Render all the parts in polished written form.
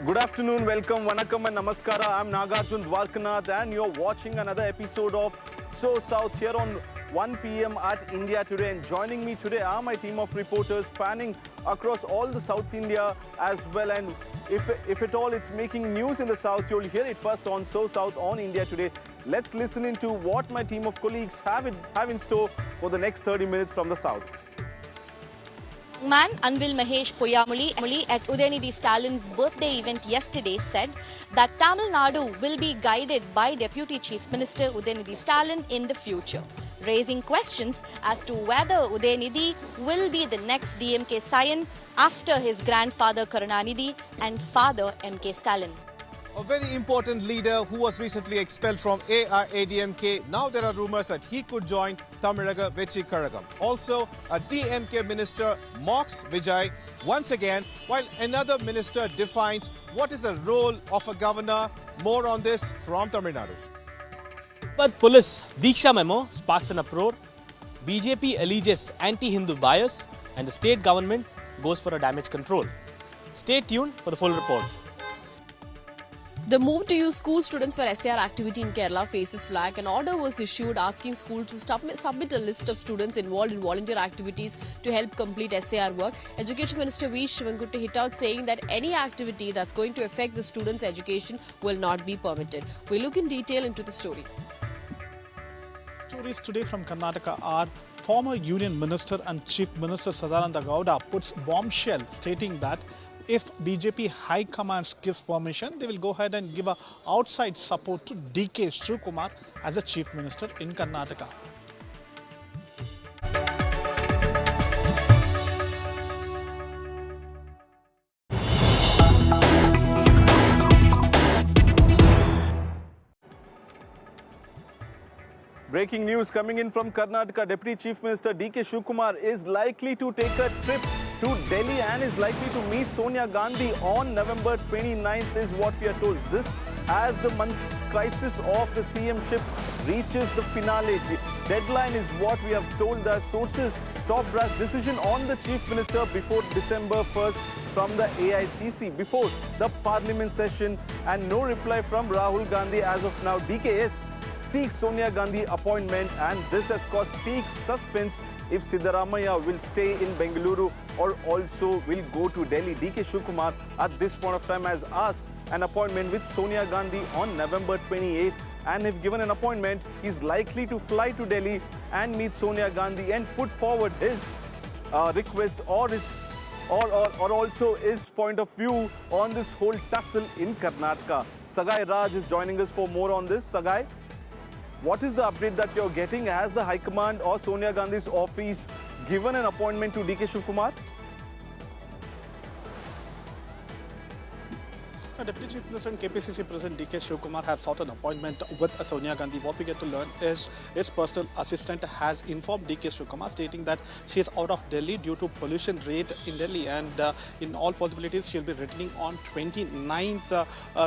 Good afternoon, welcome, vanakkam and namaskara. I'm Nagarjun Dwarkanath and you're watching another episode of So South here on 1 p.m. at India Today. And joining me today are my team of reporters spanning across all the South India as well. And if at all it's making news in the South, you'll hear it first on So South on India Today. Let's listen into what my team of colleagues have in store for the next 30 minutes from the South. Man Anvil Mahesh Poyamuli at Udhayanidhi Stalin's birthday event yesterday said that Tamil Nadu will be guided by Deputy Chief Minister Udhayanidhi Stalin in the future, raising questions as to whether Udhayanidhi will be the next DMK scion after his grandfather Karnataka and father MK Stalin. A very important leader who was recently expelled from AIADMK. Now there are rumors that he could join Tamilaga Vettri Kazhagam. Also, a DMK minister mocks Vijay once again, while another minister defines what is the role of a governor. More on this from Tamil Nadu. But police Deeksha memo sparks an uproar. BJP alleges anti-Hindu bias and the state government goes for a damage control. Stay tuned for the full report. The move to use school students for SAR activity in Kerala faces flag. An order was issued asking schools to submit a list of students involved in volunteer activities to help complete SAR work. Education Minister V. Shivakumar hit out saying that any activity that's going to affect the students' education will not be permitted. We look in detail into the story. Stories today from Karnataka are former Union Minister and Chief Minister Sadananda Gowda puts bombshell stating that if BJP High Command gives permission, they will go ahead and give a outside support to DK Shivakumar as a Chief Minister in Karnataka. Breaking news coming in from Karnataka. Deputy Chief Minister DK Shivakumar is likely to take a trip to Delhi and is likely to meet Sonia Gandhi on November 29th is what we are told. This as the month crisis of the CM-ship reaches the finale. The deadline is what we have told that sources top brass decision on the Chief Minister before December 1st from the AICC before the Parliament session, and no reply from Rahul Gandhi as of now. DKS seeks Sonia Gandhi appointment, and this has caused peak suspense if Siddaramaiah will stay in Bengaluru or also will go to Delhi. DK Shivakumar at this point of time has asked an appointment with Sonia Gandhi on November 28th, and if given an appointment, he is likely to fly to Delhi and meet Sonia Gandhi and put forward his request or also his point of view on this whole tussle in Karnataka. Sagai Raj is joining us for more on this. Sagai, what is the update that you're getting? Has the High Command or Sonia Gandhi's office given an appointment to DK Shivakumar? Deputy Chief Minister and KPCC President DK Shivakumar have sought an appointment with Sonia Gandhi. What we get to learn is his personal assistant has informed DK Shivakumar stating that she is out of Delhi due to pollution rate in Delhi, and in all possibilities she'll be returning on 29th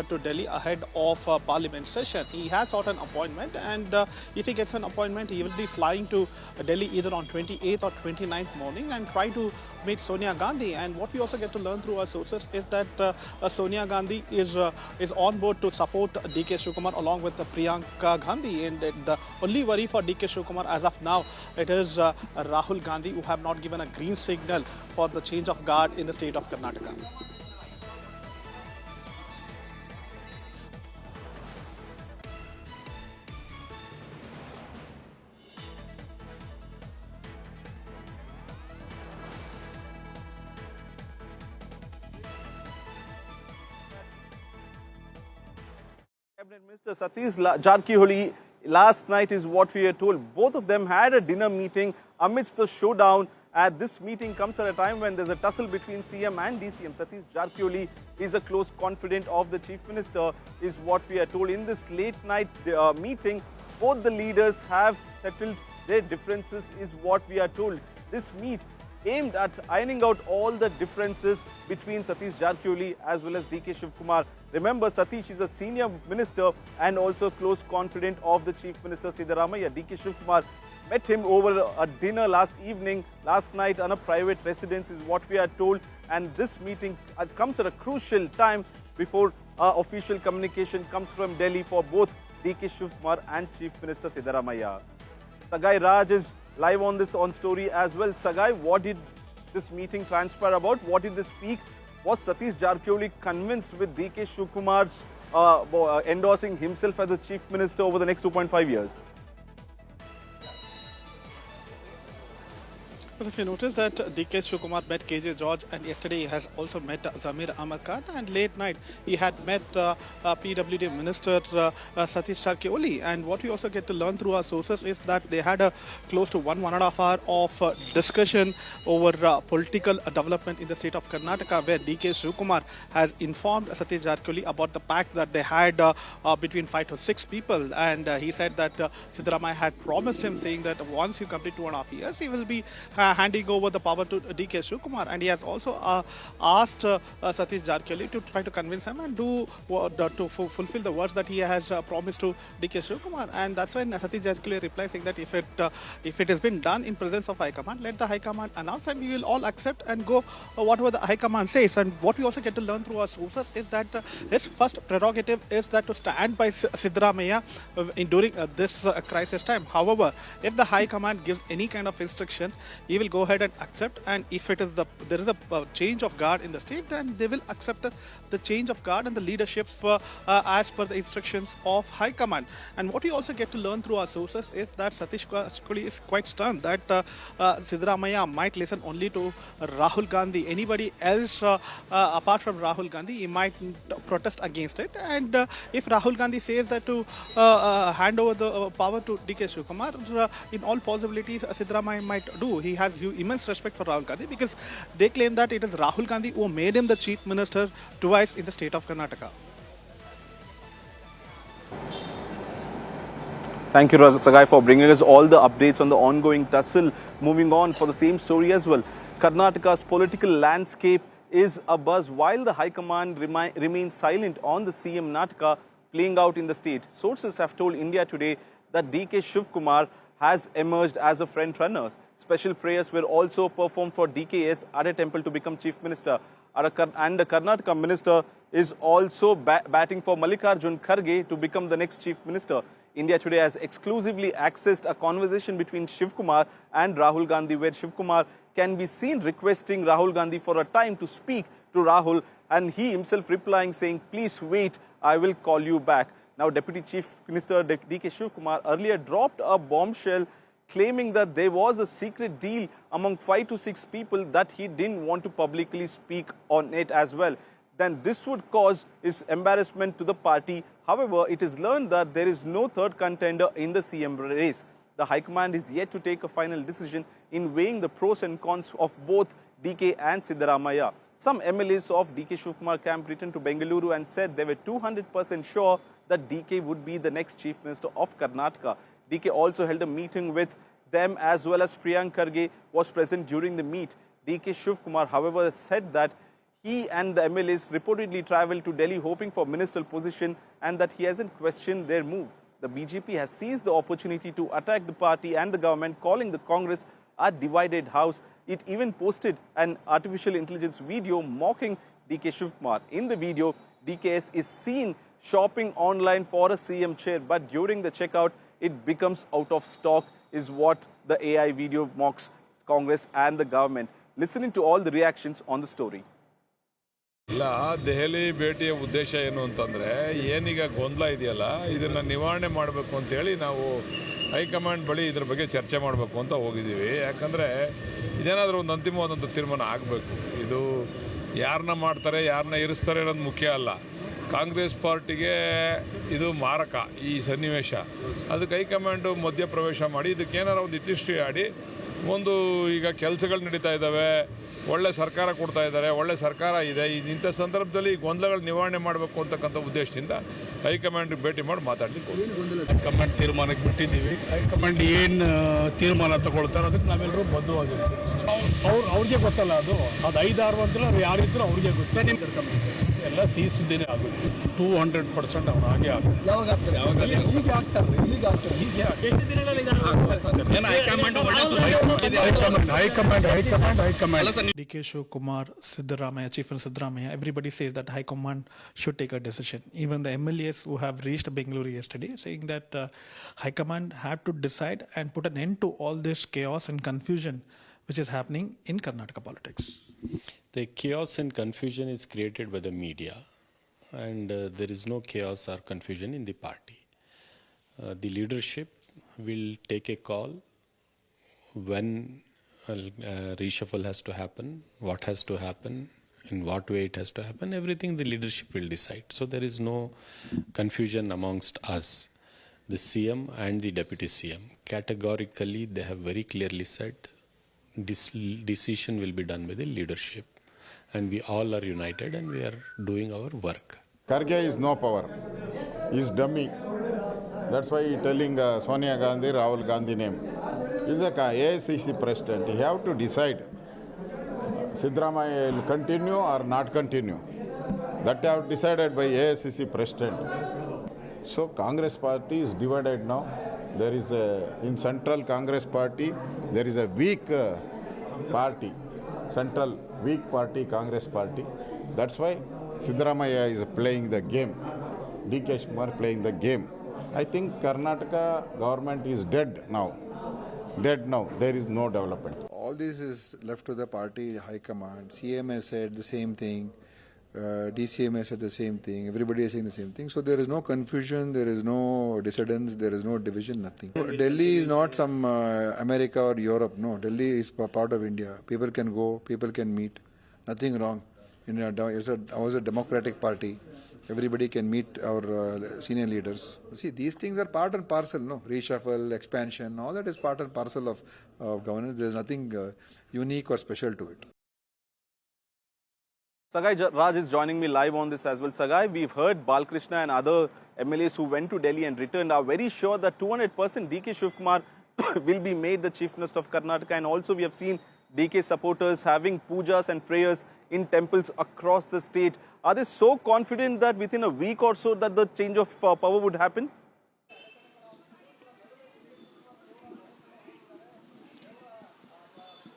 to Delhi ahead of Parliament session. He has sought an appointment, and if he gets an appointment, he will be flying to Delhi either on 28th or 29th morning and try to meet Sonia Gandhi. And what we also get to learn through our sources is that Sonia Gandhi is on board to support DK Shivakumar along with Priyanka Gandhi, and the only worry for DK Shivakumar as of now, it is Rahul Gandhi, who have not given a green signal for the change of guard in the state of Karnataka. Cabinet Minister Satish Jarkiholi last night is what we are told. Both of them had a dinner meeting amidst the showdown. This meeting comes at a time when there's a tussle between CM and DCM. Satish Jarkiholi is a close confidant of the Chief Minister is what we are told. In this late night meeting, both the leaders have settled their differences is what we are told. This meet aimed at ironing out all the differences between Satish Jarkiholi as well as DK Shivakumar. Remember, Satish is a senior minister and also close confidant of the Chief Minister Siddaramaiah. DK Shivakumar met him over a dinner last night on a private residence is what we are told. And this meeting comes at a crucial time before official communication comes from Delhi for both DK Shivakumar and Chief Minister Siddaramaiah. Sagai Raj is live on this story as well. Sagai, what did this meeting transpire about? What did they speak? Was Satish Jarkioli convinced with DK Shivakumar's endorsing himself as the Chief Minister over the next 2.5 years? But if you notice that DK Shivakumar met KJ George, and yesterday he has also met Zamir Ahmad Khan, and late night he had met PWD Minister Satish Jarkioli. And what we also get to learn through our sources is that they had a close to 1.5 hour of discussion over political development in the state of Karnataka, where DK Shivakumar has informed Satish Jarkioli about the pact that they had between 5 to 6 people. And he said that Siddaramaiah had promised him, saying that once you complete 2.5 years, he will be handing over the power to DK Shivakumar. And he has also asked Satish Jarkioli to try to convince him and to fulfill the words that he has promised to DK Shivakumar. And that's when Satish Jarkioli replies saying that if it has been done in presence of High Command, let the High Command announce and we will all accept and go whatever the High Command says. And what we also get to learn through our sources is that his first prerogative is that to stand by Siddaramaiah during this crisis time. However, if the High Command gives any kind of instruction, he will go ahead and accept, and if it is there is a change of guard in the state, then they will accept the change of guard and the leadership as per the instructions of High Command. And what we also get to learn through our sources is that Satish Jarkioli is quite stunned that Siddaramaiah might listen only to Rahul Gandhi. Anybody else apart from Rahul Gandhi, he might protest against it. And if Rahul Gandhi says that to hand over the power to DK Shivakumar, in all possibilities Siddaramaiah might do. He has immense respect for Rahul Gandhi because they claim that it is Rahul Gandhi who made him the Chief Minister twice in the state of Karnataka. Thank you, Sagai, for bringing us all the updates on the ongoing tussle. Moving on for the same story as well. Karnataka's political landscape is abuzz while the High Command remains silent on the CM Nataka playing out in the state. Sources have told India Today that DK Shivakumar has emerged as a front runner. Special prayers were also performed for DKS at a temple to become Chief Minister. And the Karnataka Minister is also batting for Mallikarjun Kharge to become the next Chief Minister. India Today has exclusively accessed a conversation between Shivakumar and Rahul Gandhi, where Shivakumar can be seen requesting Rahul Gandhi for a time to speak to Rahul, and he himself replying saying, "Please wait, I will call you back." Now, Deputy Chief Minister DK Shivakumar earlier dropped a bombshell claiming that there was a secret deal among 5 to 6 people that he didn't want to publicly speak on it as well. Then this would cause his embarrassment to the party. However, it is learned that there is no third contender in the CM race. The High Command is yet to take a final decision in weighing the pros and cons of both DK and Siddaramaiah. Some MLAs of DK Shivakumar camp returned to Bengaluru and said they were 200% sure that DK would be the next Chief Minister of Karnataka. DK also held a meeting with them, as well as Priyank Kharge was present during the meet. DK Shivakumar, however, said that he and the MLAs reportedly travelled to Delhi hoping for ministerial position and that he hasn't questioned their move. The BJP has seized the opportunity to attack the party and the government, calling the Congress a divided house. It even posted an artificial intelligence video mocking DK Shivakumar. In the video, DKS is seen shopping online for a CM chair, but during the checkout, it becomes out of stock, is what the AI video mocks Congress and the government. Listening to all the reactions on the story. ಇಲ್ಲ ದೆಹಲಿ ಭೇಟಿಯ ಉದ್ದೇಶ ಏನು ಅಂತಂದರೆ ಏನೀಗ ಗೊಂದಲ ಇದೆಯಲ್ಲ ಇದನ್ನು ನಿವಾರಣೆ ಮಾಡಬೇಕು ಅಂತೇಳಿ ನಾವು ಹೈಕಮಾಂಡ್ ಬಳಿ ಇದ್ರ ಬಗ್ಗೆ ಚರ್ಚೆ ಮಾಡಬೇಕು ಅಂತ ಹೋಗಿದ್ದೀವಿ. ಯಾಕಂದರೆ ಇದೇನಾದರೂ ಒಂದು ಅಂತಿಮವಾದಂಥ ತೀರ್ಮಾನ ಆಗಬೇಕು. ಇದು ಯಾರನ್ನ ಮಾಡ್ತಾರೆ ಯಾರನ್ನ ಇರಿಸ್ತಾರೆ ಅನ್ನೋದು ಮುಖ್ಯ ಅಲ್ಲ. ಕಾಂಗ್ರೆಸ್ ಪಾರ್ಟಿಗೆ ಇದು ಮಾರಕ ಈ ಸನ್ನಿವೇಶ. ಅದಕ್ಕೆ ಹೈಕಮಾಂಡು ಮಧ್ಯಪ್ರವೇಶ ಮಾಡಿ ಇದಕ್ಕೇನಾರು ಒಂದು ಇತಿಶ್ರೀ ಆಡಿ ಒಂದು ಈಗ ಕೆಲಸಗಳು ನಡೀತಾ ಇದ್ದಾವೆ, ಒಳ್ಳೆ ಸರ್ಕಾರ ಕೊಡ್ತಾ ಇದ್ದಾರೆ, ಒಳ್ಳೆ ಸರ್ಕಾರ ಇದೆ. ಇಂಥ ಸಂದರ್ಭದಲ್ಲಿ ಗೊಂದಲಗಳು ನಿವಾರಣೆ ಮಾಡಬೇಕು ಅಂತಕ್ಕಂಥ ಉದ್ದೇಶದಿಂದ ಹೈಕಮಾಂಡ್ಗೆ ಭೇಟಿ ಮಾಡಿ ಮಾತಾಡಲಿಕ್ಕೆ ಹೈಕಮಾಂಡ್ ತೀರ್ಮಾನಕ್ಕೆ ಬಿಟ್ಟಿದ್ದೀವಿ. ಹೈಕಮಾಂಡ್ ಏನು ತೀರ್ಮಾನ ತಗೊಳ್ತಾರೆ ಅದಕ್ಕೆ ನಾವೆಲ್ಲರೂ ಬದ್ಧವಾಗಿರ್ತೀವಿ. ಅವ್ರಿಗೆ ಗೊತ್ತಲ್ಲ, ಅದು 5-6 ಅಂತಲೂ ಯಾರಿದ್ರು ಅವ್ರಿಗೆ ಗೊತ್ತು. ಎಲ್ಲ ಸಿಹಿ ಸುದ್ದಿನೇ ಆಗುತ್ತೆ. 200% ಅವ್ರು ಹಾಗೆ ಆಗ್ತಾರೆ. ಹೀಗೆ ಆಗ್ತಾರೆ. DK Shivakumar, Siddaramaiah, Chief Minister Siddaramaiah, everybody says that High Command should take a decision. Even the MLAs who have reached Bengaluru yesterday saying that High Command had to decide and put an end to all this chaos and confusion which is happening in Karnataka politics. The chaos and confusion is created by the media, and there is no chaos or confusion in the party. The leadership will take a call when reshuffle has to happen, what has to happen, in what way it has to happen. Everything the leadership will decide. So there is no confusion amongst us. The CM and the Deputy CM, categorically they have very clearly said this decision will be done by the leadership, and we all are united and we are doing our work. Karge is no power. He's dummy. That's why he's telling Sonia Gandhi, Rahul Gandhi name. He's a AICC president. He have to decide Siddaramaiah will continue or not continue. That have decided by AICC president. So Congress party is divided now. There is in Central Congress party, there is a weak party, Central weak party, Congress party. That's why Siddaramaiah is playing the game. DK Shivakumar playing the game. I think Karnataka government is dead now. Dead now. There is no development. All this is left to the party high command. CM has said the same thing. DCM has said the same thing. Everybody is saying the same thing. So there is no confusion, there is no dissidence, there is no division, nothing. Delhi is not some America or Europe. No, Delhi is part of India. People can go, people can meet. Nothing wrong. It's a democratic party. Everybody can meet our senior leaders. See, these things are part and parcel, no? Reshuffle, expansion, all that is part and parcel of governance. There is nothing unique or special to it. Sagai Raj is joining me live on this as well. Sagai, we've heard Balkrishna and other MLAs who went to Delhi and returned are very sure that 200% DK Shivakumar will be made the Chief Minister of Karnataka, and also we have seen DK supporters having pujas and prayers in temples across the state. Are they so confident that within a week or so that the change of power would happen?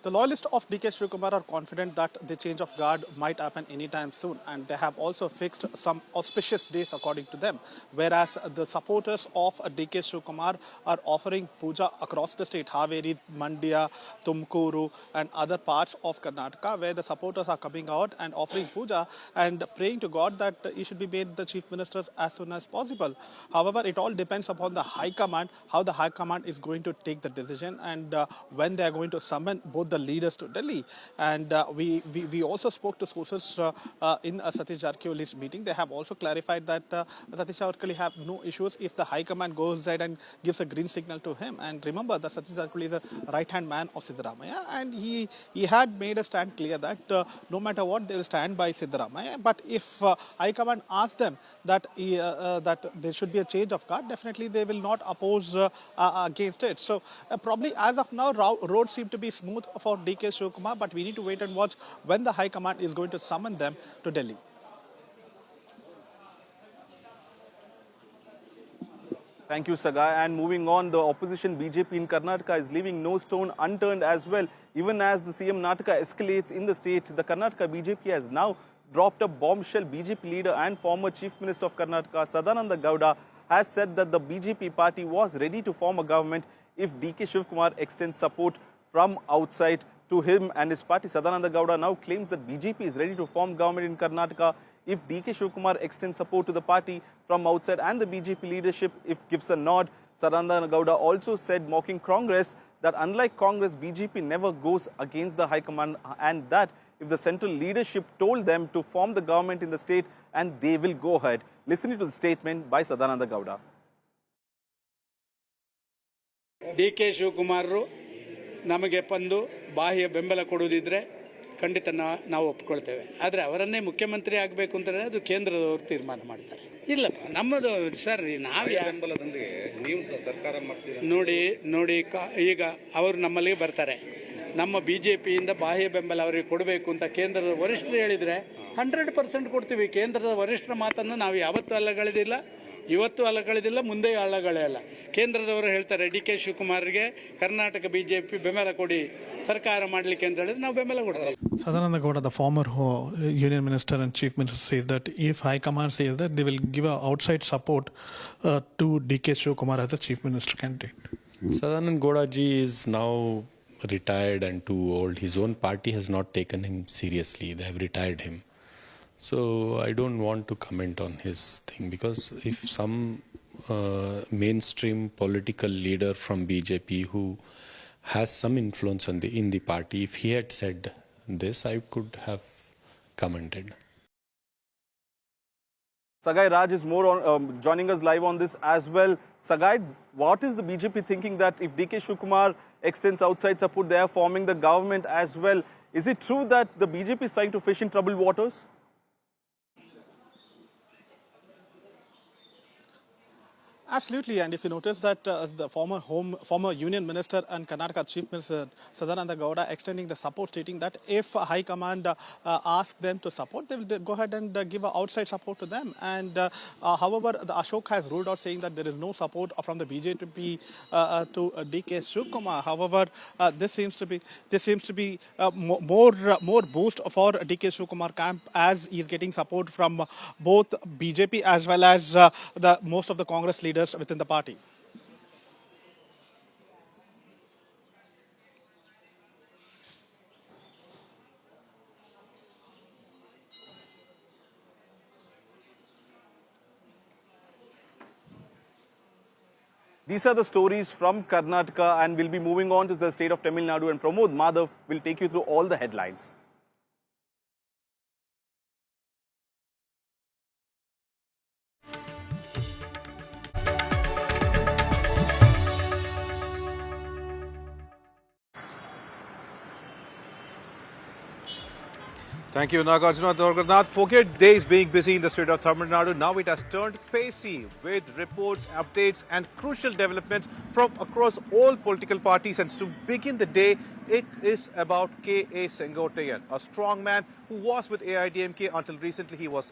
The loyalists of DK Shivakumar are confident that the change of guard might happen anytime soon, and they have also fixed some auspicious days according to them, whereas the supporters of DK Shivakumar are offering puja across the state, Haveri, Mandya, Tumkuru and other parts of Karnataka, where the supporters are coming out and offering puja and praying to God that he should be made the Chief Minister as soon as possible. However, it all depends upon the High Command, how the High Command is going to take the decision, and when they are going to summon both the leaders to Delhi. And we also spoke to sources in Satish Jarkioli's meeting. They have also clarified that Satish Jarkioli have no issues if the High Command goes ahead and gives a green signal to him. And remember that Satish Jarkioli is a right-hand man of Siddaramaiah, and he had made a stand clear that no matter what, they will stand by Siddaramaiah. But if High Command asks them that that there should be a change of guard, definitely they will not oppose against it. So probably as of now, roads seem to be smooth for DK Shivakumar, but we need to wait and watch when the High Command is going to summon them to Delhi. Thank you, Sagai. And moving on, the opposition BJP in Karnataka is leaving no stone unturned as well. Even as the CM Nataka escalates in the state, the Karnataka BJP has now dropped a bombshell. BJP leader and former Chief Minister of Karnataka, Sadananda Gowda, has said that the BJP party was ready to form a government if DK Shivakumar extends support from outside to him and his party. Sadananda Gowda now claims that BJP is ready to form government in Karnataka if DK Shivakumar extends support to the party from outside, and the BJP leadership if gives a nod. Sadananda Gowda also said, mocking Congress, that unlike Congress, BJP never goes against the High Command, and that if the central leadership told them to form the government in the state, and they will go ahead. Listening to the statement by Sadananda Gowda. DK Shivakumar ನಮಗೆ ಬಂದು ಬಾಹ್ಯ ಬೆಂಬಲ ಕೊಡುವುದಿದ್ರೆ ಖಂಡಿತ ನಾವು ಒಪ್ಕೊಳ್ತೇವೆ. ಆದರೆ ಅವರನ್ನೇ ಮುಖ್ಯಮಂತ್ರಿ ಆಗಬೇಕು ಅಂತಂದರೆ ಅದು ಕೇಂದ್ರದವರು ತೀರ್ಮಾನ ಮಾಡ್ತಾರೆ. ಇಲ್ಲಪ್ಪ, ನಮ್ಮದು ಸರ್, ನಾವು ಬೆಂಬಲದೊಂದಿಗೆ ನೀವು ಸರ್ಕಾರ ಮಾಡ್ತೀವಿ ನೋಡಿ ಈಗ ಅವರು ನಮ್ಮಲ್ಲಿಗೆ ಬರ್ತಾರೆ. ನಮ್ಮ BJPಯಿಂದ ಬಾಹ್ಯ ಬೆಂಬಲ ಅವರಿಗೆ ಕೊಡಬೇಕು ಅಂತ ಕೇಂದ್ರದ ವರಿಷ್ಠರು ಹೇಳಿದರೆ 100% ಕೊಡ್ತೀವಿ. ಕೇಂದ್ರದ ವರಿಷ್ಠರ ಮಾತನ್ನು ನಾವು ಯಾವತ್ತೂ ಅಲ್ಲಗಳೆದಿಲ್ಲ, ಇವತ್ತು ಅಲ್ಲಗಳೆದಿಲ್ಲ, ಮುಂದೆ ಅಲ್ಲಗಳೆಯಲ್ಲ. ಕೇಂದ್ರದವರು ಹೇಳ್ತಾರೆ ಡಿ.ಕೆ. ಶಿವಕುಮಾರ್ಗೆ ಕರ್ನಾಟಕ ಬಿಜೆಪಿ ಬೆಂಬಲ ಕೊಡಿ ಸರ್ಕಾರ ಮಾಡಲಿಕ್ಕೆ ಅಂತ ಹೇಳಿದ್ರೆ ನಾವು ಬೆಂಬಲ ಕೊಡ್ತೀವಿ. Sadananda Gowda, the former Union Minister and Chief Minister, says that if High Command says that they will give outside support to D.K. Shivakumar as a Chief Minister candidate. Sadananda Gowda ji is now retired and too old. His own party has not taken him seriously. They have retired him. So I don't want to comment on his thing, because if some mainstream political leader from BJP who has some influence in the party, if he had said this, I could have commented. Sagai Raj is more on, joining us live on this as well. Sagai, what is the BJP thinking that if D.K. Shivakumar extends outside support, they are forming the government as well? Is it true that the BJP is trying to fish in troubled waters? Absolutely, and if you notice that the former Union Minister and Karnataka Chief Minister Sadananda Gowda extending the support, stating that if High Command asks them to support, they will go ahead and give outside support to them. And however, the Ashok has ruled out, saying that there is no support from the BJP to D.K. Shivakumar. However, this seems to be more boost for D.K. Shivakumar camp, as he is getting support from both BJP as well as the most of the Congress leaders within the party. These are the stories from Karnataka, and we'll be moving on to the state of Tamil Nadu, and Pramod Madhav will take you through all the headlines. Thank you, Nagarjuna Dorganath. Forget days being busy in the state of Tamil Nadu. Now it has turned pacey with reports, updates and crucial developments from across all political parties. And to begin the day, it is about K.A. Sengottaiyan, a strong man who was with AIADMK until recently. He was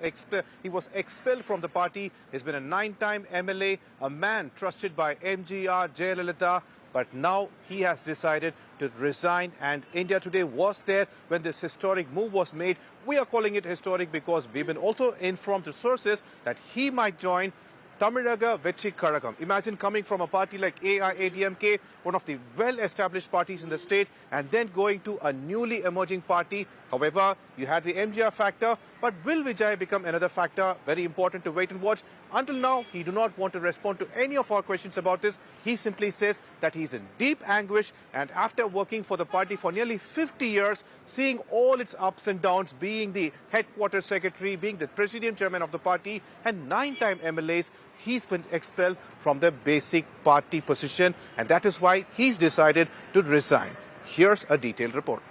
expelled from the party. He's been a 9-time MLA, a man trusted by MGR, Jayalalitha. But now he has decided to resign, and India Today was there when this historic move was made. We are calling it historic because we've been also informed to sources that he might join Tamilaga, Vettri, Kazhagam. Imagine coming from a party like AIADMK, one of the well-established parties in the state, and then going to a newly emerging party. However, you had the MGR factor, but will Vijay become another factor? Very important to wait and watch. Until now, he do not want to respond to any of our questions about this. He simply says that he's in deep anguish, and after working for the party for nearly 50 years, seeing all its ups and downs, being the headquarters secretary, being the presidium chairman of the party, and 9-time MLAs, he's been expelled from the basic party position, and that is why he's decided to resign. Here's a detailed report.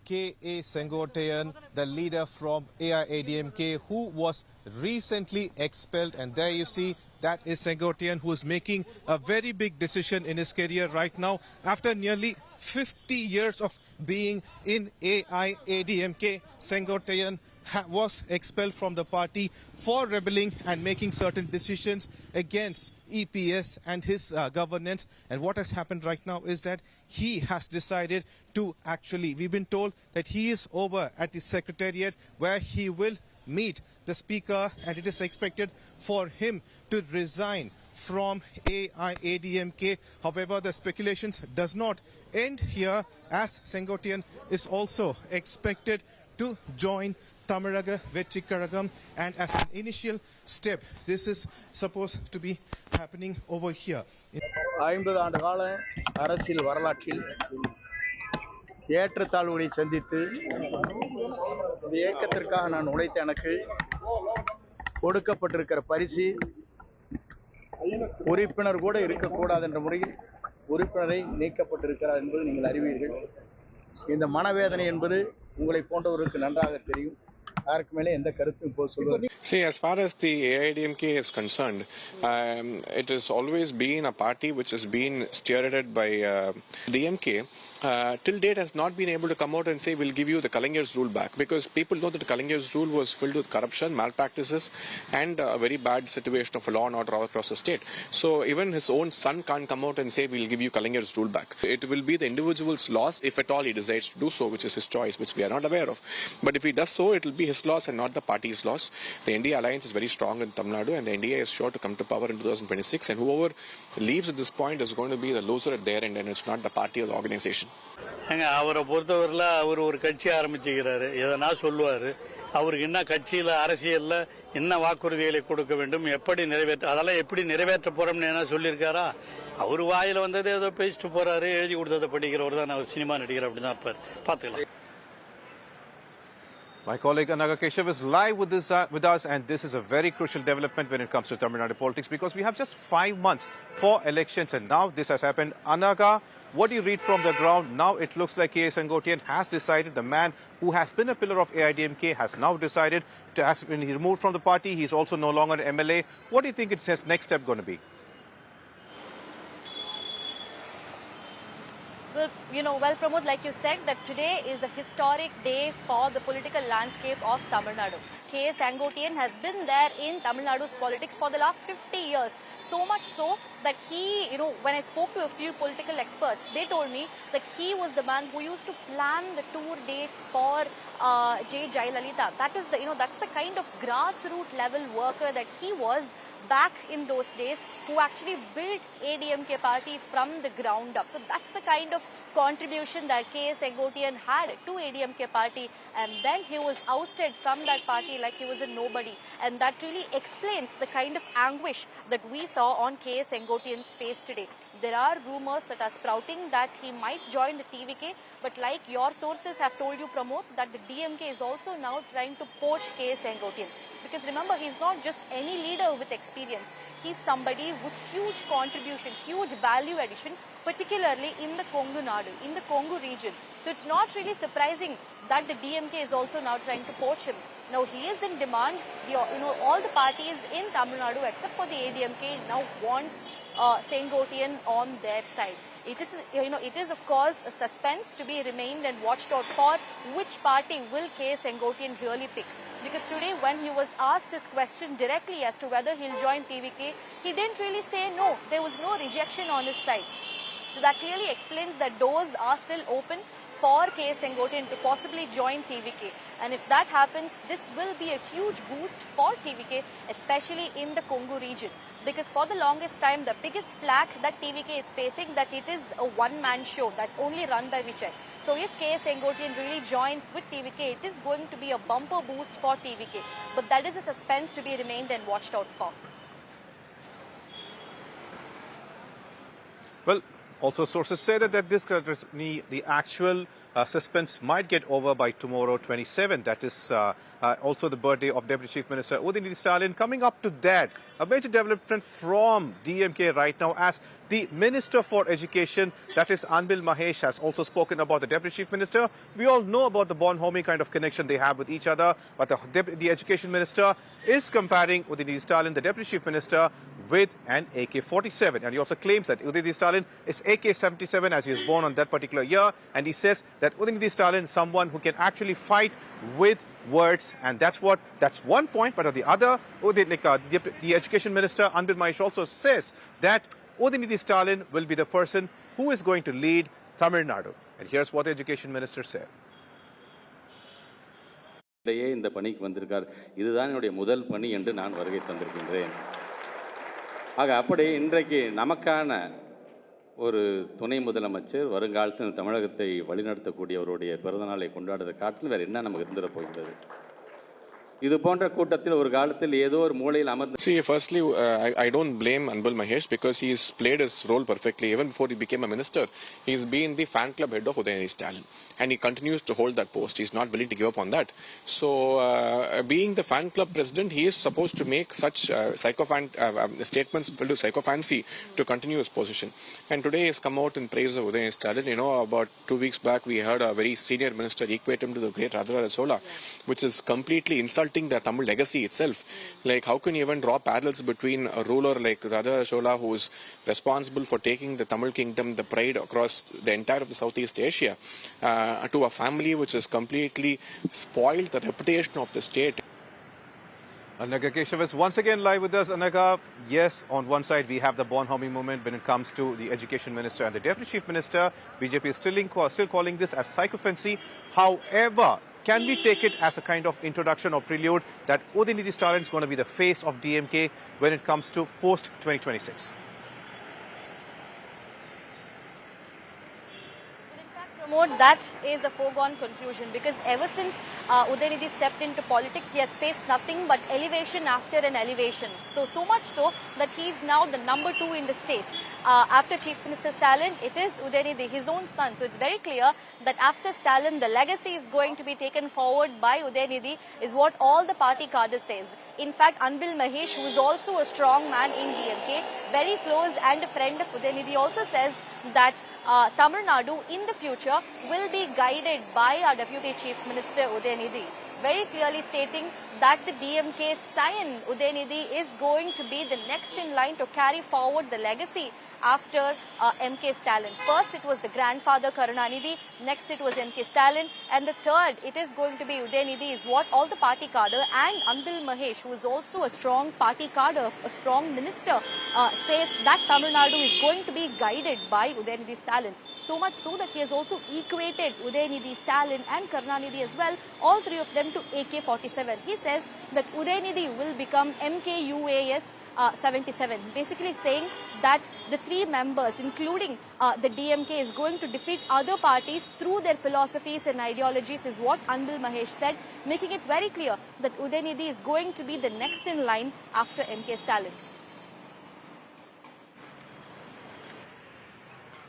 K.A. Sengottaiyan, the leader from AIADMK, who was recently expelled, and there you see that is Sengottaiyan, who is making a very big decision in his career right now. After nearly 50 years of being in AIADMK, Sengottaiyan was expelled from the party for rebelling and making certain decisions against EPS and his governance. And what has happened right now is that he has decided to we've been told that he is over at the secretariat, where he will meet the speaker, and it is expected for him to resign from AIADMK. However, the speculations does not end here, as Sengottaiyan is also expected to join Tamilaga, Vettri, Kazhagam, and as an initial step, this is supposed to be happening over here. 50 ஆண்டு கால அரசியல் வரலாற்றில் ஏற்றத்தாழ்வுகளை சந்தித்து இந்த இயக்கத்திற்காக நான் உழைத்த எனக்கு கொடுக்கப்பட்டிருக்கிற பரிசு உறுப்பினர் கூட இருக்கக்கூடாது என்ற முறையில் உறுப்பினரை நீக்கப்பட்டிருக்கிறார் என்பது நீங்கள் அறிவீர்கள். இந்த மனவேதனை என்பது உங்களை போன்றவர்களுக்கு நன்றாக தெரியும். See, as far as the AIADMK is concerned, it has always been a party which has been steered by DMK, till date has not been able to come out and say we'll give you the Kalinger's rule back, because people know that the Kalinger's rule was filled with corruption, malpractices and a very bad situation of law and order across the state. So even his own son can't come out and say we'll give you Kalinger's rule back. It will be the individual's loss if at all he decides to do so, which is his choice, which we are not aware of. But if he does so, it will be his loss and not the party's loss. The NDA alliance is very strong in Tamil Nadu, and the NDA is sure to come to power in 2026, and whoever leaves at this point is going to be the loser at their end, and it's not the party or the organization. அவரை பொறுத்தவரையில் அவர் ஒரு கட்சி ஆரம்பிச்சுக்கிறாரு, எதனா சொல்லுவார். அவருக்கு என்ன கட்சியில் அரசியலில் என்ன வாக்குறுதிகளை கொடுக்க வேண்டும், எப்படி நிறைவேற்ற, அதெல்லாம் எப்படி நிறைவேற்ற போறோம்னு என்ன சொல்லியிருக்காரா? அவர் வாயில் வந்தது ஏதோ பேசிட்டு போறாரு, எழுதி கொடுத்ததை படிக்கிறவர் தான் அவர் சினிமா நடிகர், அப்படி தான் இருப்பார். பார்த்துக்கலாம். My colleague Anaga Keshav is live with us, and this is a very crucial development when it comes to Tamil Nadu politics, because we have just 5 months for elections and now this has happened. Anaga, what do you read from the ground? Now it looks like K. Sengottaiyan has decided, the man who has been a pillar of AIADMK has now decided to, has been removed from the party. He's also no longer an MLA. What do you think it's his next step going to be? Well, Pramod, like you said, that today is a historic day for the political landscape of Tamil Nadu. K. Sengottaiyan has been there in Tamil Nadu's politics for the last 50 years. So much so that he, when I spoke to a few political experts, they told me that he was the man who used to plan the tour dates for J. Jayalalitha. That is that's the kind of grassroots level worker that he was back in those days, who actually built ADMK party from the ground up. So that's the kind of contribution that K. Sengottaiyan had to ADMK party, and then he was ousted from that party like he was a nobody. And that really explains the kind of anguish that we saw on K. Sengottaiyan's face today. There are rumors that are sprouting that he might join the TVK, but like your sources have told you, Pramod, that the DMK is also now trying to poach K. Sengottaiyan. Because remember, he's not just any leader with experience. He's somebody with huge contribution, huge value addition, particularly in the Kongu Nadu, in the Kongu region. So it's not really surprising that the DMK is also now trying to poach him. Now he is in demand. All the parties in Tamil Nadu except for the ADMK now wants Sengottaiyan on their side. It is of course a suspense to be remained and watched out for which party will K. Sengottaiyan really pick. Because today when he was asked this question directly as to whether he'll join TVK, he didn't really say no. There was no rejection on his side. So that clearly explains that doors are still open for K. Sengottaiyan to possibly join TVK. And if that happens, this will be a huge boost for TVK, especially in the Kongu region. Because for the longest time, the biggest flack that TVK is facing, that it is a one-man show that's only run by Vijay. So if K. Sengottaiyan really joins with TVK, it is going to be a bumper boost for TVK. But that is a suspense to be remained and watched out for. Well, also sources say that the actual suspense might get over by tomorrow, 27. That is also the birthday of Deputy Chief Minister Udhayanidhi Stalin. Coming up to that, a major development from DMK right now, as the Minister for Education, that is Anbil Mahesh, has also spoken about the Deputy Chief Minister. We all know about the bonhomie kind of connection they have with each other, but the Education Minister is comparing Udhayanidhi Stalin, the Deputy Chief Minister, with an AK-47. And he also claims that Udhayanidhi Stalin is AK-77 as he was born on that particular year. And he says that Udhayanidhi Stalin is someone who can actually fight with words. And that's one point. But on the other, the Education Minister, Anbil Mahesh, also says that Udhayanidhi Stalin will be the person who is going to lead Tamil Nadu. And here's what the Education Minister said. இந்த பணிக்கு வந்திருக்கார். இதுதான் என்னுடைய முதல் பணி என்று நான் வருகை தந்திருக்கின்றேன். ஆக அப்படி இன்றைக்கு நமக்கான ஒரு துணை முதலமைச்சர், வருங்காலத்தில் தமிழகத்தை வழிநடத்தக்கூடியவருடைய பிறந்தநாளை கொண்டாடுவதை காட்டில் வேறு என்ன நமக்கு இருந்துட போகிறது? இது போன்ற கூட்டத்தில் ஒரு காலத்தில் ஏதோ ஒரு மூலையில் அமர்ந்து See, firstly, I don't blame Anbil Mahesh because he's played his role perfectly. Even before he became a minister, he's been the fan club head of Udhayanidhi Stalin, and he continues to hold that post. He's not willing to give up on that. So, being the fan club president, he is supposed to make such statements filled with psychophancy to continue his position. And today he's come out in praise of Udhayanidhi Stalin. About 2 weeks back, we heard a very senior minister equate him to the great Radha Sola, which is completely insulting insulting the Tamil legacy itself. Like, how can you even draw parallels between a ruler like Raja Chola, who is responsible for taking the Tamil kingdom, the pride across the entire of the Southeast Asia, to a family which has completely spoiled the reputation of the state? Anaga Keshav is once again live with us. Anaga, yes, on one side we have the Bonhomie movement when it comes to the education minister and the deputy chief minister. BJP is still calling this as sycophancy. However, can we take it as a kind of introduction or prelude that Udhayanidhi Stalin is going to be the face of DMK when it comes to post-2026? That is a foregone conclusion, because ever since Udhayanidhi stepped into politics, he has faced nothing but elevation after an elevation. So much so that he is now the number 2 in the state. After Chief Minister Stalin, it is Udhayanidhi, his own son. So it's very clear that after Stalin, the legacy is going to be taken forward by Udhayanidhi, is what all the party cadre says. In fact, Anbil Mahesh, who is also a strong man in DMK, very close and a friend of Udhayanidhi, also says that Tamil Nadu in the future will be guided by our Deputy Chief Minister Udhayanidhi, very clearly stating that the DMK scion Udhayanidhi is going to be the next in line to carry forward the legacy after MK Stalin. First it was the grandfather Karunanidhi, next it was MK Stalin, and the third it is going to be Udhayanidhi, is what all the party cadre and Anbil Mahesh, who is also a strong party cadre, a strong minister, says that Tamil Nadu is going to be guided by Udhayanidhi Stalin. So much so that he has also equated Udhayanidhi, Stalin and Karunanidhi as well, all three of them, to AK-47. He says that Udhayanidhi will become MK-UAS 77, basically saying that the 3 members, including the DMK, is going to defeat other parties through their philosophies and ideologies, is what Anbil Mahesh said, making it very clear that Udhayanidhi is going to be the next in line after MK Stalin.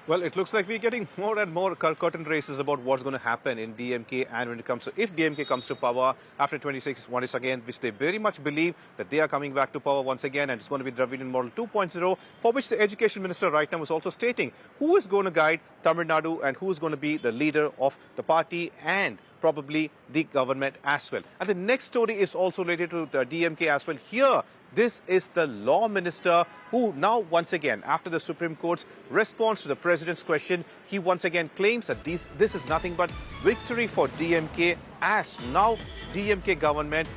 Well, it looks like we're getting more and more curtain races about what's going to happen in DMK, and when it comes to, if DMK comes to power after 26 once again, which they very much believe that they are coming back to power once again, and it's going to be Dravidian model 2.0, for which the education minister right now is also stating who is going to guide Tamil Nadu and who is going to be the leader of the party and probably the government as well. And the next story is also related to the DMK as well. Here, this is the law minister who now once again, after the Supreme Court's response to the president's question, he once again claims that this is nothing but victory for DMK, as now DMK government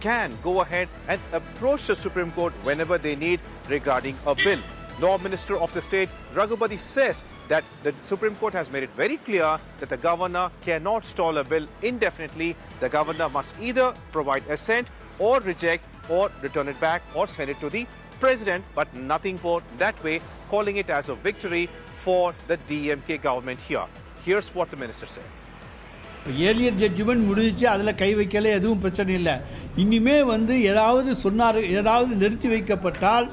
can go ahead and approach the Supreme Court whenever they need regarding a bill. Law Minister of the state, Raghupati, says that the Supreme Court has made it very clear that the governor cannot stall a bill indefinitely. The governor must either provide assent or reject or return it back or send it to the president, but nothing more that way, calling it as a victory for the DMK government here. Here's what the minister said. Earlier judgement முடிஞ்சிச்சு, அதில் கை வைக்கல, எதுவும் பிரச்சனை இல்லை. இனிமே ஏதாவது நிறுத்தி வைக்கப்பட்டால்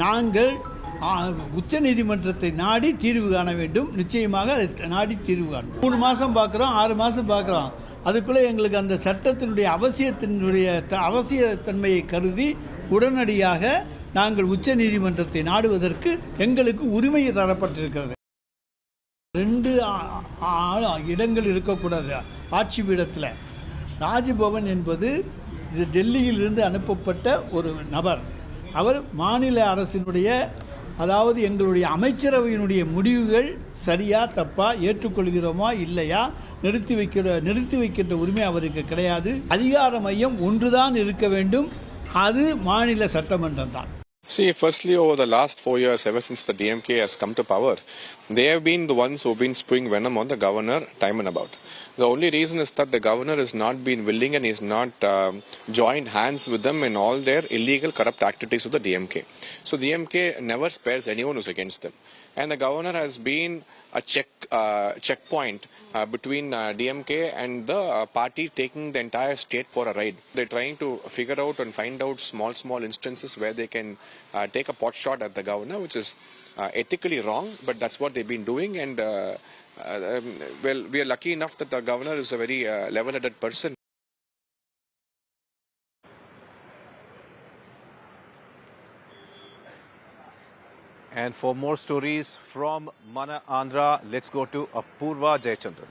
நாங்கள் உச்ச நீதிமன்றத்தை நாடி தீர்வு காண வேண்டும். நிச்சயமாக அதை நாடி தீர்வு காணும். 3 மாதம் பார்க்குறோம், 6 மாதம் பார்க்குறோம். அதுக்குள்ளே எங்களுக்கு அந்த சட்டத்தினுடைய அவசியத்தன்மையை கருதி உடனடியாக நாங்கள் உச்ச நீதிமன்றத்தை நாடுவதற்கு எங்களுக்கு உரிமை தரப்பட்டிருக்கிறது. 2 இடங்கள் இருக்கக்கூடாது ஆட்சி பீடத்தில். ராஜ்பவன் என்பது டெல்லியிலிருந்து அனுப்பப்பட்ட ஒரு நபர். அவர் மாநில அரசினுடைய, அதாவது எங்களுடைய அமைச்சரவையினுடைய முடிவுகள் சரியா தப்பா, ஏற்றுக்கொள்கிறோமா இல்லையா, நிறுத்தி வைக்கின்ற உரிமை அவருக்கு கிடையாது. அதிகார மையம் ஒன்றுதான் இருக்க வேண்டும், அது மாநில சட்டமன்றம் தான். See, firstly, over the last 4 years, ever since the DMK has come to power, they have been the ones who have been spewing venom on the governor time and about. The only reason is that the governor has not been willing and is not joined hands with them in all their illegal, corrupt activities of the DMK. So DMK never spares anyone who's against them. And the governor has been a checkpoint between DMK and the party taking the entire state for a ride. They're trying to figure out and find out small instances where they can take a pot shot at the governor, which is ethically wrong, but that's what they've been doing. And well, we are lucky enough that the governor is a very level-headed person. And for more stories from Mana Andhra, let's go to Apurva Jayachandran.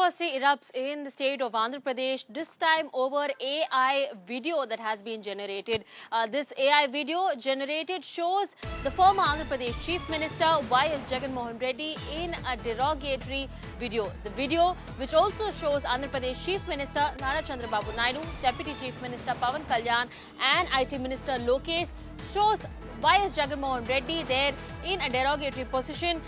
controversy erupts in the state of Andhra Pradesh, this time over AI video that has been generated. This AI video generated shows the former Andhra Pradesh Chief Minister Y.S. Jagan Mohan Reddy in a derogatory video. The video, which also shows Andhra Pradesh Chief Minister Nara Chandrababu Naidu, Deputy Chief Minister Pawan Kalyan and IT Minister Lokesh, shows Y.S. Jagan Mohan Reddy there in a derogatory position,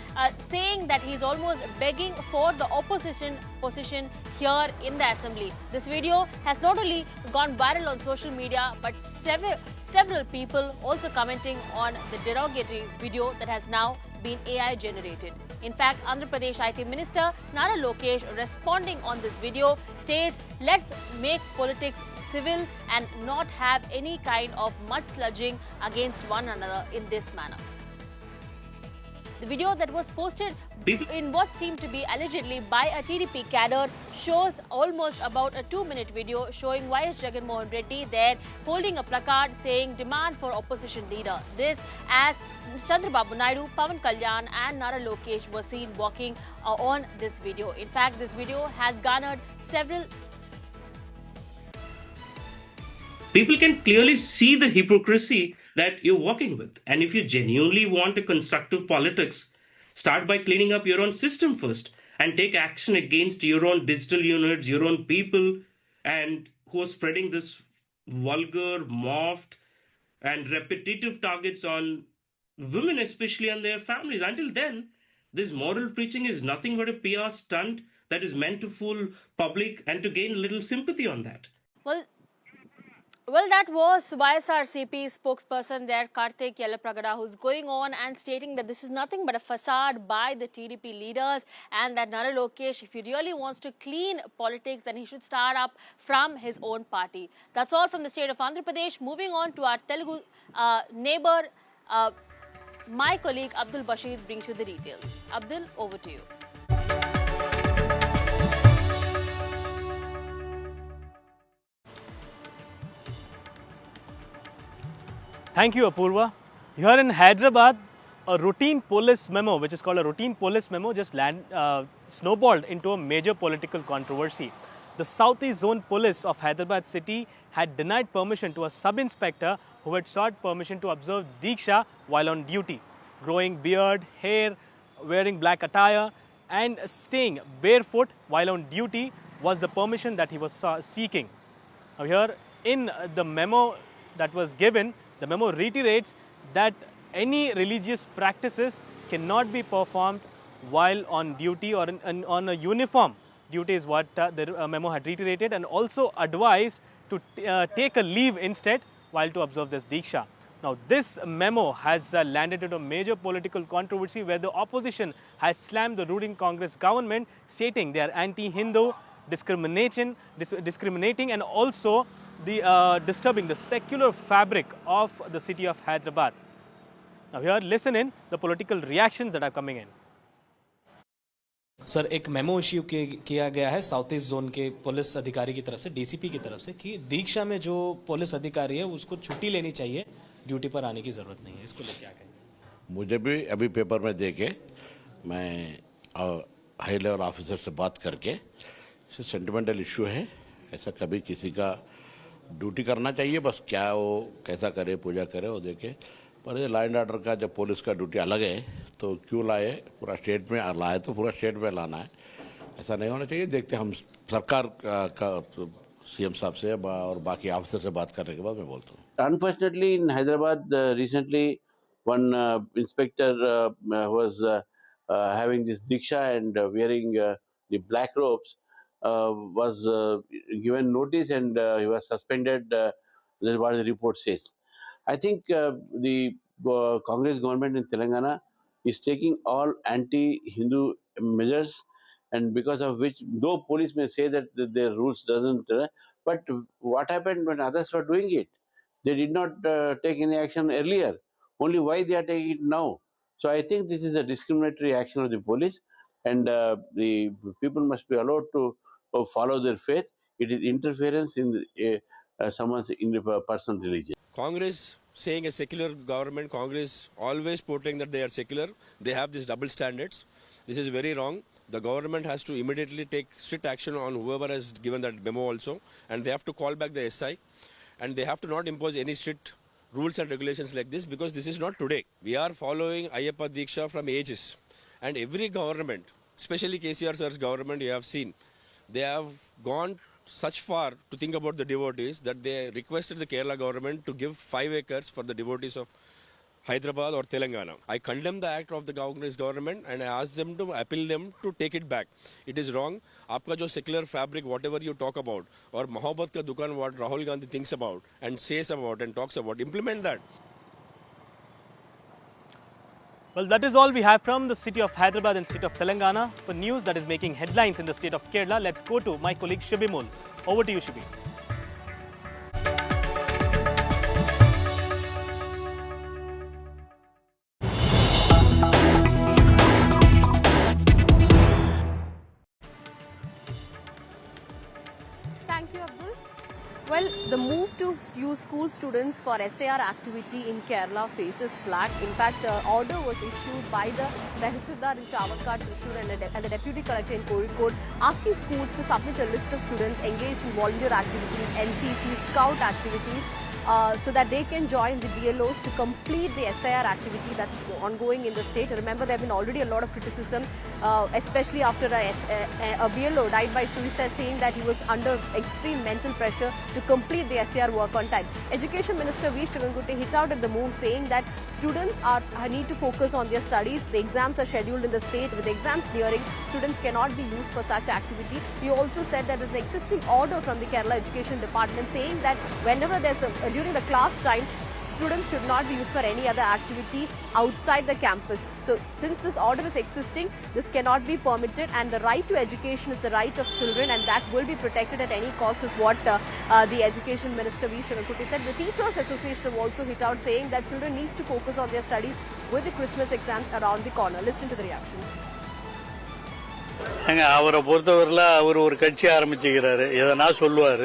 saying that he is almost begging for the opposition position here in the assembly. This video has not only gone viral on social media, but several people also commenting on the derogatory video that has now been AI generated. In fact, Andhra Pradesh IT Minister Nara Lokesh, responding on this video, states, "Let's make politics civil and not have any kind of mudsludging against one another in this manner." The video that was posted in what seemed to be allegedly by a TDP cadre shows almost about a 2-minute video showing Y.S. Jagan Mohan Reddy there holding a placard saying "Demand for opposition leader." This as Chandrababu Naidu, Pawan Kalyan and Nara Lokesh were seen walking on this video. In fact, this video has garnered several. People can clearly see the hypocrisy that you're working with. And if you genuinely want a constructive politics, start by cleaning up your own system first and take action against your own digital units, your own people, and who are spreading this vulgar, morphed, and repetitive targets on women, especially, and their families. Until then, this moral preaching is nothing but a PR stunt that is meant to fool public and to gain a little sympathy on that. Well, that was YSRCP spokesperson there, Karthik Yellapragada, who's going on and stating that this is nothing but a facade by the TDP leaders, and that Nara Lokesh, if he really wants to clean politics, then he should start up from his own party. That's all from the state of Andhra Pradesh. Moving on to our Telugu neighbor, my colleague Abdul Bashir brings you the details. Abdul, over to you. Thank you, Apurva. Here in Hyderabad, a routine police memo, which is called a routine police memo, just snowballed into a major political controversy. The Southeast Zone Police of Hyderabad city had denied permission to a sub-inspector who had sought permission to observe Deeksha while on duty. Growing beard, hair, wearing black attire and staying barefoot while on duty was the permission that he was seeking. Now here in the memo that was given, the memo reiterates that any religious practices cannot be performed while on duty or on a uniform duty is what the memo had reiterated, and also advised to take a leave instead while to observe this Deeksha. Now this memo has landed into a major political controversy where the opposition has slammed the ruling Congress government, stating they are anti-Hindu, discriminating and also disturbing the secular fabric of the city of Hyderabad. Now here, listen in the political reactions that are coming in. Sir, एक memo issue किया गया है south east zone के police अधिकारी की तरफ से, DCP की तरफ से, कि दीक्षा में जो पुलिस अधिकारी है उसको छुट्टी लेनी चाहिए, ड्यूटी पर आने की जरूरत नहीं है। इसको लेकर क्या कहेंगे? मुझे भी अभी पेपर में देखे, मैं हाई लेवल ऑफिसर से बात करके, सेंटिमेंटल इश्यू है, ऐसा कभी किसी का ड्यूटी करना चाहिए, बस क्या वो कैसा करे, पूजा करे वो देखे, पर ये लॉ एंड ऑर्डर का जब पुलिस का ड्यूटी अलग है तो क्यों लाए, पूरा स्टेट में लाए तो पूरा स्टेट में लाना है, ऐसा नहीं होना चाहिए। देखते हम सरकार का सीएम साहब से और बाकी ऑफिसर से बात करने के बाद मैं बोलता हूँ। Unfortunately, in Hyderabad, recently one inspector was having this Deeksha and wearing the black robes was given notice and he was suspended. That is what the report says. I think the Congress government in Telangana is taking all anti-Hindu measures, and because of which, though police may say that their rules doesn't, but what happened when others were doing it? They did not take any action earlier. Only why they are taking it now? So I think this is a discriminatory action of the police, and the people must be allowed to follow their faith. It is interference in someone's personal religion. Congress saying a secular government, Congress always portraying that they are secular. They have these double standards. This is very wrong. the government has to immediately take strict action on whoever has given that memo also, and they have to call back the SI, and they have to not impose any strict rules and regulations like this, because this is not today. We are following Ayyappa Deeksha from ages, and every government, especially KCR sir's government, you have seen, they have gone such far to think about the devotees that they requested the Kerala government to give 5 acres for the devotees of Hyderabad or Telangana. I condemn the act of the Congress government and I ask them to appeal them to take it back. It is wrong. Aapka jo secular fabric, whatever you talk about, or Mohabbat ka dukan, what Rahul Gandhi thinks about and says about and talks about, implement that. Well, that is all we have from the city of Hyderabad and state of Telangana. For news that is making headlines in the state of Kerala, let's go to my colleague Shibimul. Over to you, Shibi. Thank you, Abdul. Well, the move to use school students for SAR activity in Kerala faces flack. In fact, order was issued by the Tehsildar in Chavakad, Thrissur and the Deputy Collector in Kozhikode asking schools to submit a list of students engaged in volunteer activities, NCC, scout activities, so that they can join the BLOs to complete the SIR activity that's ongoing in the state. Remember, there have been already a lot of criticism, especially after a BLO died by suicide, saying that he was under extreme mental pressure to complete the SIR work on time. Education Minister V. Shivakumar hit out at the move, saying that students need to focus on their studies. The exams are scheduled in the state. With the exams nearing, students cannot be used for such activity. He also said that there is an existing order from the Kerala Education Department saying that whenever there's during the class time, students should not be used for any other activity outside the campus. So since this order is existing, this cannot be permitted, and the right to education is the right of children, and that will be protected at any cost, is what the Education Minister V. Shivakumar said. The Teachers Association have also hit out, saying that children need to focus on their studies with the Christmas exams around the corner. Listen to the reactions. அவரை பொறுத்தவரையில் அவர் ஒரு கட்சி ஆரம்பிச்சுக்கிறாரு, எதனா சொல்லுவார்.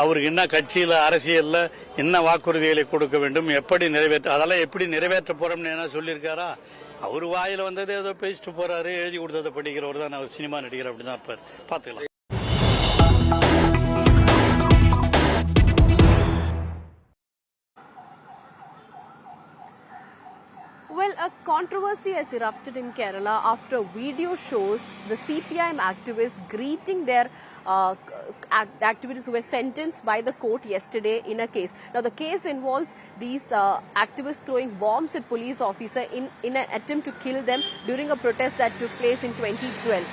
அவருக்கு என்ன கட்சியில் அரசியலில் என்ன வாக்குறுதிகளை கொடுக்க வேண்டும், எப்படி நிறைவேற்ற, அதெல்லாம் எப்படி நிறைவேற்ற போறோம்னு என்ன சொல்லியிருக்காரா? அவர் வாயில் வந்தது ஏதோ பேசிட்டு போறாரு, எழுதி கொடுத்ததை படிக்கிறவர் தான் அவர் சினிமா நடிகர், அப்படி தான் இருப்பார். பார்த்துக்கலாம். Well, a controversy has erupted in Kerala after a video shows the CPIM activists greeting their activists who were sentenced by the court yesterday in a case. Now, the case involves these activists throwing bombs at police officer in an attempt to kill them during a protest that took place in 2012.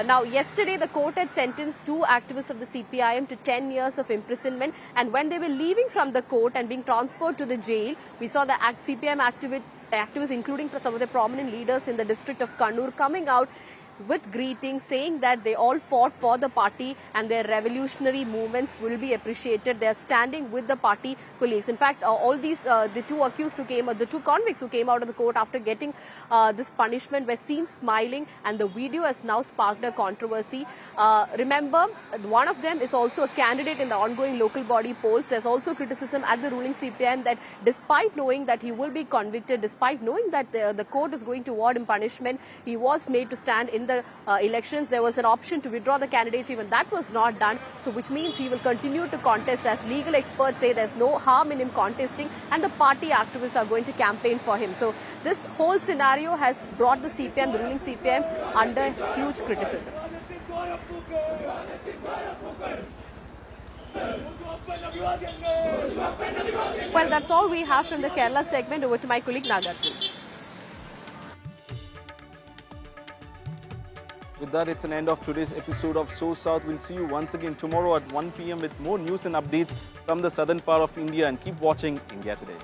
Now, yesterday the court had sentenced 2 activists of the CPIM to 10 years of imprisonment, and when they were leaving from the court and being transferred to the jail, we saw the CPIM activists, including some of the prominent leaders in the district of Kannur, coming out with greetings, saying that they all fought for the party and their revolutionary movements will be appreciated. They are standing with the party colleagues. In fact, all these the 2 accused who came, the 2 convicts who came out of the court after getting this punishment were seen smiling, and the video has now sparked a controversy. Remember, one of them is also a candidate in the ongoing local body polls. There's also criticism at the ruling CPIM that despite knowing that he will be convicted, despite knowing that the court is going to award him punishment, he was made to stand in the elections. There was an option to withdraw the candidacy, even that was not done. So which means he will continue to contest, as legal experts say there's no harm in him contesting, and the party activists are going to campaign for him. So this whole scenario has brought the CPM, the ruling CPM, under huge criticism. Well, that's all we have from the Kerala segment. Over to my colleague Nagarjun. With that, it's an end of today's episode of So South. We'll see you once again tomorrow at 1 p.m. with more news and updates from the southern part of India. And keep watching India Today.